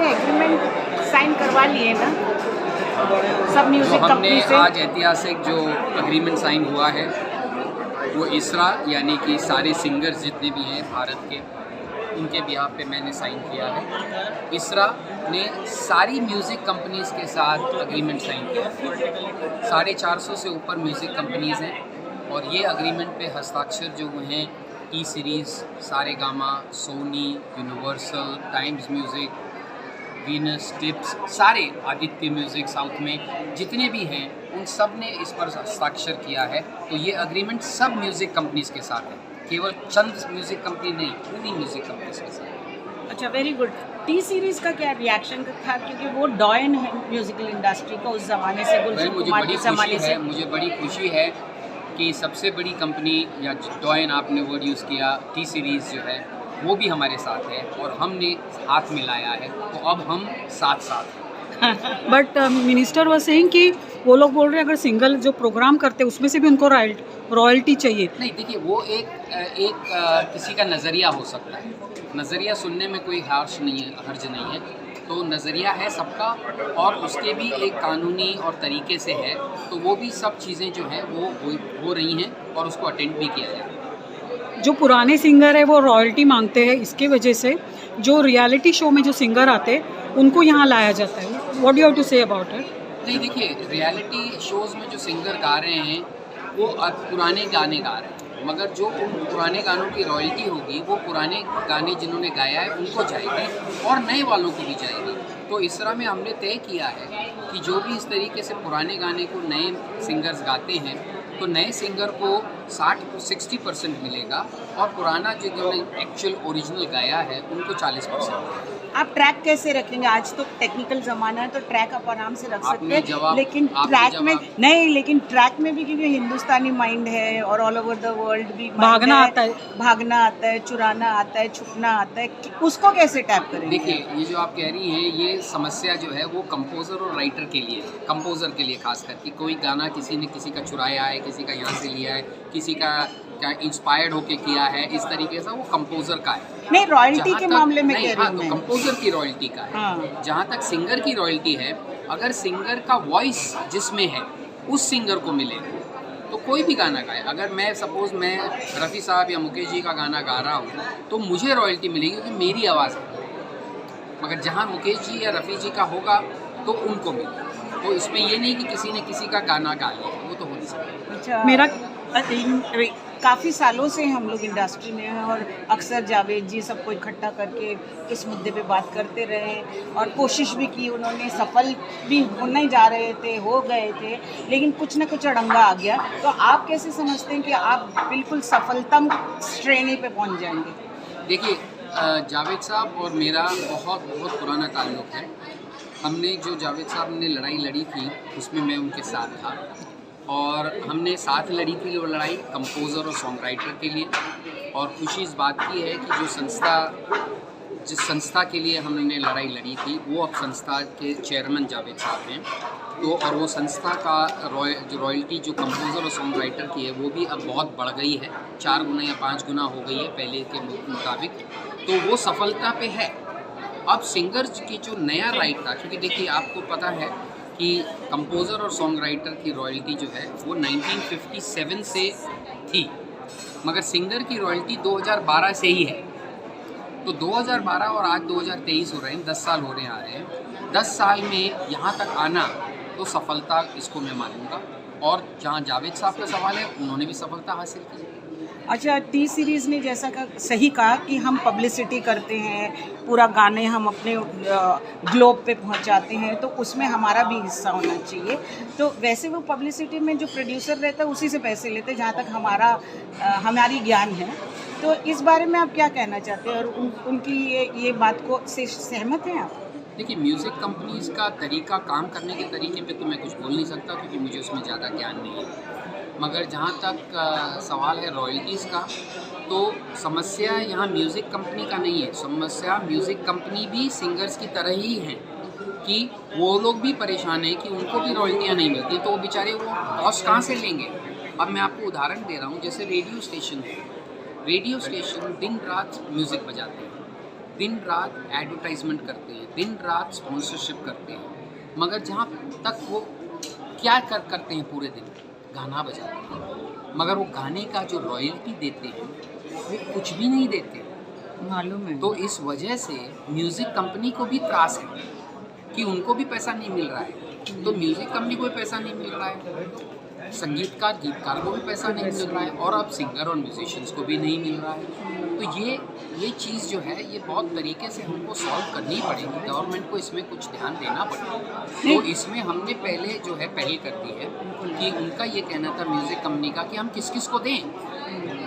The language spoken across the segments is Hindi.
आपने एग्रीमेंट साइन करवा लिए ना सब म्यूजिक हमने कंपनी से? आज ऐतिहासिक जो एग्रीमेंट साइन हुआ है वो इसरा यानी कि सारे सिंगर्स जितने भी हैं भारत के, उनके बिहाफ पे मैंने साइन किया है। इसरा ने सारी म्यूज़िक कंपनीज़ के साथ एग्रीमेंट साइन किया है। 450 से ऊपर म्यूज़िक कंपनीज़ हैं और ये एग्रीमेंट पे हस्ताक्षर जो हुए हैं T Series, Saregama, Sony, Universal, Times Music, Venus, Tips, सारे आदित्य म्यूज़िक साउथ में जितने भी हैं उन सब ने इस पर हस्ताक्षर किया है। तो ये एग्रीमेंट सब म्यूज़िक कंपनीज़ के साथ है, केवल चंद म्यूज़िक कंपनी नहीं, पूरी म्यूज़िक कंपनीज़ के साथ। अच्छा, वेरी गुड। टी सीरीज़ का क्या रिएक्शन था, क्योंकि वो डॉयन है म्यूजिकल इंडस्ट्री का उस ज़माने से, गुलशन कुमार के ज़माने से। मुझे बड़ी खुशी है कि सबसे बड़ी कंपनी या डॉयन आपने वर्ड यूज़ किया, टी सीरीज़ जो है वो भी हमारे साथ है और हमने हाथ मिलाया है, तो अब हम साथ साथ हैं। बट मिनिस्टर वाज सेइंग कि वो लोग बोल रहे हैं अगर सिंगल जो प्रोग्राम करते हैं उसमें से भी उनको रॉयल्टी चाहिए। नहीं, देखिए वो एक किसी का नज़रिया हो सकता है, नज़रिया सुनने में कोई हर्ज नहीं है, तो नज़रिया है सबका और उसके भी एक कानूनी और तरीके से है, तो वो भी सब चीज़ें जो हैं वो हो रही हैं और उसको अटेंड भी किया जाए। जो पुराने सिंगर है वो रॉयल्टी मांगते हैं, इसके वजह से जो रियलिटी शो में जो सिंगर आते हैं उनको यहाँ लाया जाता है। What you have to say about it? नहीं, देखिए रियलिटी शोज़ में जो सिंगर गा रहे हैं वो पुराने गाने गा रहे हैं, मगर जो उन पुराने गानों की रॉयल्टी होगी वो पुराने गाने जिन्होंने गाया है उनको जाएगी और नए वालों को भी जाएगी। तो इस तरह में हमने तय किया है कि जो भी इस तरीके से पुराने गाने को नए सिंगर्स गाते हैं तो नए सिंगर को 60% मिलेगा और पुराना जिन्होंने एक्चुअल ओरिजिनल गाया है उनको 40%। आप ट्रैक कैसे रखेंगे? आज तो टेक्निकल ज़माना है, तो ट्रैक आप आराम से रख सकते हैं, लेकिन ट्रैक में नहीं, लेकिन ट्रैक में भी क्योंकि हिंदुस्तानी माइंड है और ऑल ओवर द वर्ल्ड भी भागना आता है, चुराना आता है, छुपना आता है, उसको कैसे टैप करेंगे? देखिए, ये जो आप कह रही हैं ये समस्या जो है वो कंपोज़र और राइटर के लिए, कंपोज़र के लिए खासकर कि कोई गाना किसी ने किसी का चुराया है, किसी का यहाँ से लिया है, किसी का क्या इंस्पायर्ड होके किया है, इस तरीके से वो कंपोज़र का है। नहीं, रॉयल्टी के मामले में कह रही हूं मैं। तो कंपोज़र की रॉयल्टी का है। हाँ। जहाँ तक सिंगर की रॉयल्टी है, अगर सिंगर का वॉइस जिसमें है उस सिंगर को मिले तो कोई भी गाना गाए, अगर मैं सपोज़ मैं रफ़ी साहब या मुकेश जी का गाना गा रहा हूँ तो मुझे रॉयल्टी मिलेगी क्योंकि मेरी आवाज़ है, मगर जहाँ मुकेश जी या रफ़ी जी का होगा तो उनको मिलेगा। तो इसमें ये नहीं कि किसी ने किसी का गाना गा लिया, वो तो हो नहीं सकता। अच्छा, मेरा काफ़ी सालों से हम लोग इंडस्ट्री में हैं और अक्सर जावेद जी सबको इकट्ठा करके इस मुद्दे पे बात करते रहे और कोशिश भी की उन्होंने, सफल भी होने ही जा रहे थे, हो गए थे, लेकिन कुछ ना कुछ अड़ंगा आ गया। तो आप कैसे समझते हैं कि आप बिल्कुल सफलतम श्रेणी पे पहुंच जाएंगे? देखिए, जावेद साहब और मेरा बहुत पुराना ताल्लुक़ है। हमने जो जावेद साहब ने लड़ाई लड़ी थी उसमें मैं उनके साथ था और हमने साथ लड़ी थी वो लड़ाई कंपोज़र और सॉन्ग राइटर के लिए। और खुशी इस बात की है कि जिस संस्था के लिए हमने लड़ाई लड़ी थी वो अब संस्था के चेयरमैन जावेद साहब हैं। तो और वो संस्था का जो रॉयल्टी जो कंपोज़र और सॉन्ग राइटर की है वो भी अब बहुत बढ़ गई है, 4 गुना या 5 गुना हो गई है पहले के मुताबिक। तो वो सफलता पे है। अब सिंगर्स की जो नया राइट था, क्योंकि देखिए आपको पता है कि कंपोज़र और सॉन्ग राइटर की रॉयल्टी जो है वो 1957 से थी, मगर सिंगर की रॉयल्टी 2012 से ही है। तो 2012 और आज 2023 हो रहे हैं, 10 साल होने आ रहे हैं। 10 साल में यहाँ तक आना तो सफलता इसको मैं मानूंगा। और जहाँ जावेद साहब का सवाल है उन्होंने भी सफलता हासिल की। अच्छा, टी सीरीज़ ने जैसा सही कहा कि हम पब्लिसिटी करते हैं, पूरा गाने हम अपने ग्लोब पे पहुंचाते हैं, तो उसमें हमारा भी हिस्सा होना चाहिए। तो वैसे वो पब्लिसिटी में जो प्रोड्यूसर रहता है उसी से पैसे लेते हैं, जहाँ तक हमारी ज्ञान है। तो इस बारे में आप क्या कहना चाहते हैं और उनकी ये बात को से सहमत हैं आप? देखिए, म्यूज़िक कंपनीज़ का तरीका, काम करने के तरीके पे तो मैं कुछ बोल नहीं सकता क्योंकि मुझे उसमें ज़्यादा ज्ञान नहीं है। मगर जहाँ तक सवाल है रॉयल्टीज़ का, तो समस्या यहाँ म्यूज़िक कंपनी का नहीं है, समस्या म्यूज़िक कंपनी भी सिंगर्स की तरह ही है कि वो लोग भी परेशान हैं कि उनको भी रॉयल्टियाँ नहीं मिलती, तो वो बेचारे वो कॉस्ट कहाँ से लेंगे। अब मैं आपको उदाहरण दे रहा हूँ, जैसे रेडियो स्टेशन है, रेडियो स्टेशन दिन रात म्यूज़िक बजाते हैं, दिन रात एडवर्टाइजमेंट करते हैं, दिन रात स्पॉन्सरशिप करते हैं, मगर जहाँ तक वो क्या करते हैं पूरे दिन, गाना बजाते हैं, मगर वो गाने का जो रॉयल्टी देते हैं वो कुछ भी नहीं देते। मालूम है। तो इस वजह से म्यूज़िक कंपनी को भी त्रास है कि उनको भी पैसा नहीं मिल रहा है। तो म्यूज़िक कंपनी को भी पैसा नहीं मिल रहा है, संगीतकार गीतकार को भी पैसा नहीं मिल रहा है, और अब सिंगर और म्यूजिशियंस को भी नहीं मिल रहा है। तो ये चीज़ जो है ये बहुत तरीके से हमको सॉल्व करनी पड़ेगी, गवर्नमेंट को इसमें कुछ ध्यान देना पड़ेगा। तो इसमें हमने पहले जो है पहल कर दी है कि उनका ये कहना था म्यूज़िक कंपनी का कि हम किस किस को दें।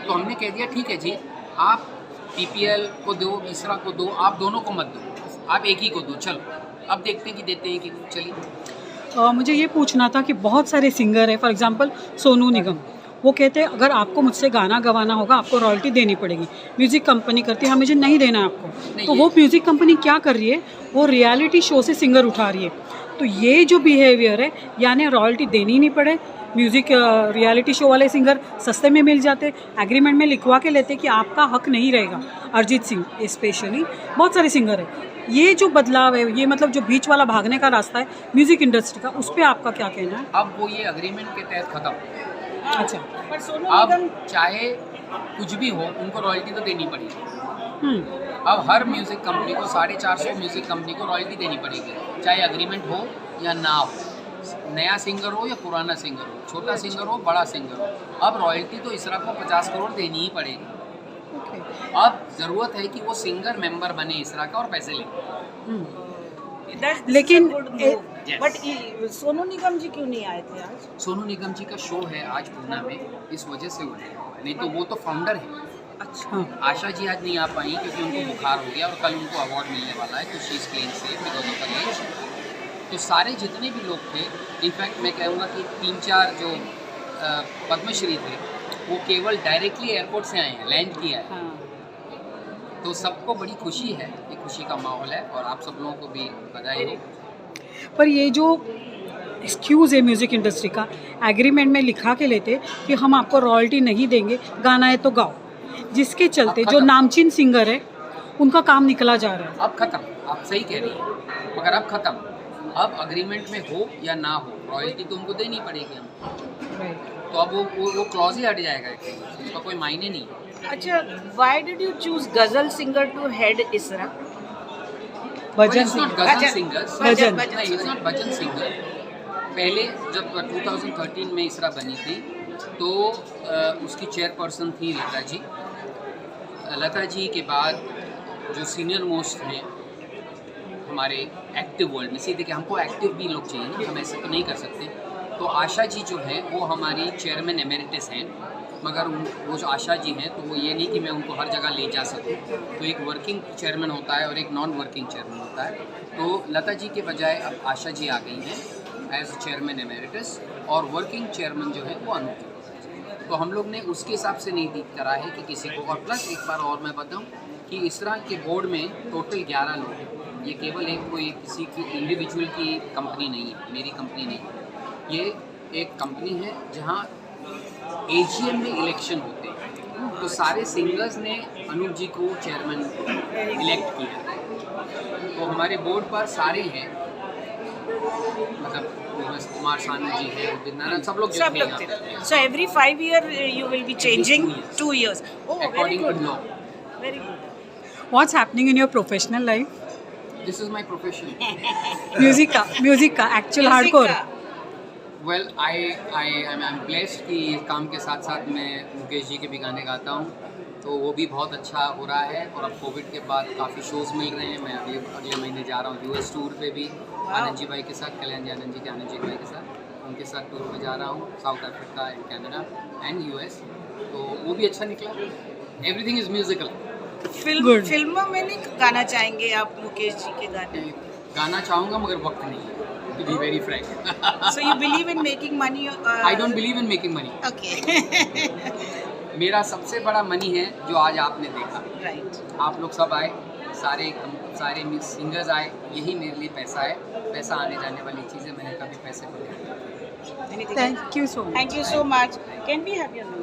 तो हमने कह दिया ठीक है जी, आप PPL को दो, इसरा को दो, आप दोनों को मत दो, आप एक ही को दो। चलो अब देखते हैं कि देते हैं कि चलिए। मुझे ये पूछना था कि बहुत सारे सिंगर हैं, फॉर एग्जांपल सोनू निगम, वो कहते हैं अगर आपको मुझसे गाना गवाना होगा आपको रॉयल्टी देनी पड़ेगी। म्यूज़िक कंपनी करती है, हाँ मुझे नहीं देना है आपको। तो वो म्यूज़िक कंपनी क्या कर रही है, वो रियलिटी शो से सिंगर उठा रही है। तो ये जो बिहेवियर है, यानी रॉयल्टी देनी ही नहीं पड़े, म्यूज़िक रियलिटी शो वाले सिंगर सस्ते में मिल जाते, एग्रीमेंट में लिखवा के लेते कि आपका हक नहीं रहेगा। अरिजीत सिंह स्पेशली, बहुत सारे सिंगर हैं। ये जो बदलाव है, ये मतलब जो बीच वाला भागने का रास्ता है म्यूज़िक इंडस्ट्री का, उस पर आपका क्या कहना है? अब वो ये एग्रीमेंट के तहत खत्म। अच्छा, पर सोनू अब निगम चाहे कुछ भी हो उनको रॉयल्टी तो देनी पड़ेगी। अब हर म्यूज़िक कंपनी को 450 म्यूज़िक कंपनी को रॉयल्टी देनी पड़ेगी, चाहे एग्रीमेंट हो या ना हो, नया सिंगर हो या पुराना सिंगर हो, छोटा सिंगर हो बड़ा सिंगर हो। अब रॉयल्टी तो इसरा को 50 करोड़ देनी ही पड़ेगी। अब ज़रूरत है कि वो सिंगर मेंबर बने इसरा का और पैसे ले। लेकिन बट सोनू निगम जी क्यों नहीं आए थे आज? सोनू निगम जी का शो है आज पूना में, इस वजह से वो नहीं तो वो तो फाउंडर है। अच्छा, आशा जी आज नहीं आ पाई क्योंकि उनको बुखार हो गया और कल उनको अवार्ड मिलने वाला है, तो she is playing safe because of the age. तो सारे जितने भी लोग थे, इनफैक्ट मैं कहूँगा कि 3-4 जो पद्मश्री थे वो केवल डायरेक्टली एयरपोर्ट से आए हैं, लैंड किया है। हाँ। तो सबको बड़ी खुशी है, ये खुशी का माहौल है और आप सब लोगों को भी बधाई हो। पर ये जो एक्सक्यूज़ है म्यूज़िक इंडस्ट्री का, एग्रीमेंट में लिखा के लेते कि हम आपको रॉयल्टी नहीं देंगे, गाना है तो गाओ, जिसके चलते जो नामचीन सिंगर है उनका काम निकला जा रहा है। अब ख़त्म, आप सही कह रही हैं, मगर अब ख़त्म। अब अग्रीमेंट में हो या ना हो रॉयल्टी तो उनको देनी पड़ेगी हमको। तो अब वो क्लॉज ही हट जाएगा, उसका कोई मायने नहीं। अच्छा, व्हाई डिड यू चूज गजल सिंगर टू हेड इसरा? भजन गजल सिंगर्स, भजन। नहीं, इट्स नॉट भजन सिंगर। पहले जब 2013 में इसरा बनी थी तो उसकी चेयरपर्सन थी लता जी। लता जी के बाद जो सीनियर मोस्ट हैं हमारे एक्टिव वर्ल्ड में, सीधे कि हमको एक्टिव भी लोग चाहिए ना, हम ऐसे तो नहीं कर सकते। तो आशा जी जो हैं वो हमारी चेयरमैन एमेरिटस हैं, मगर वो जो आशा जी हैं तो वो ये नहीं कि मैं उनको हर जगह ले जा सकूं। तो एक वर्किंग चेयरमैन होता है और एक नॉन वर्किंग चेयरमैन होता है। तो लता जी के बजाय अब आशा जी आ गई हैं एज चेयरमैन एमेरिटस, और वर्किंग चेयरमैन जो है वो अनूप जी। तो हम लोग ने उसके हिसाब से नहीं करा है कि किसी को। और प्लस एक बार और मैं बताऊँ कि इस तरह के बोर्ड में टोटल 11 लोग हैं। ये केवल एक कोई किसी की इंडिविजुअल की कंपनी नहीं है, मेरी कंपनी नहीं है। ये एक कंपनी है जहाँ AGM में इलेक्शन होते हैं। तो सारे सिंगर्स ने अनूप जी को चेयरमैन इलेक्ट किया। तो हमारे बोर्ड पर सारे हैं, मतलब कुमार सानू जी हैं, उदित नारायण, सब लोग जो थे। So every 5 years you will be changing 2 years. Oh, very According to good. law. Very good. What's happening in your professional life? This is my profession. Music का actual hardcore. Well, I'm blessed कि इस काम के साथ साथ मैं मुकेश जी के भी गाने गाता हूँ, तो वो भी बहुत अच्छा हो रहा है। और अब कोविड के बाद काफ़ी शोज़ मिल रहे हैं। मैं अगले महीने जा रहा हूँ US टूर पे भी, आनंद जी भाई के साथ, कल्याण जी आनंद जी के आनंद जी भाई के साथ, उनके साथ टूर पे जा रहा हूँ, south Africa and Canada and US। तो वो भी अच्छा निकला। Everything is musical. फिल्मों में नहीं गाना चाहेंगे आप मुकेश जी के गाने? गाना चाहूँगा मगर वक्त नहीं है, to be very frank. So you believe in making money? I don't believe in making money. Okay. मेरा सबसे बड़ा मनी है जो आज आपने देखा। Right. आप लोग सब आए, सारे सिंगर्स आए, यही मेरे लिए पैसा है। पैसा आने जाने वाली चीज़ है, मैंने कभी पैसे को नहीं। Thank you so much. Thank you so much. Can we have your number?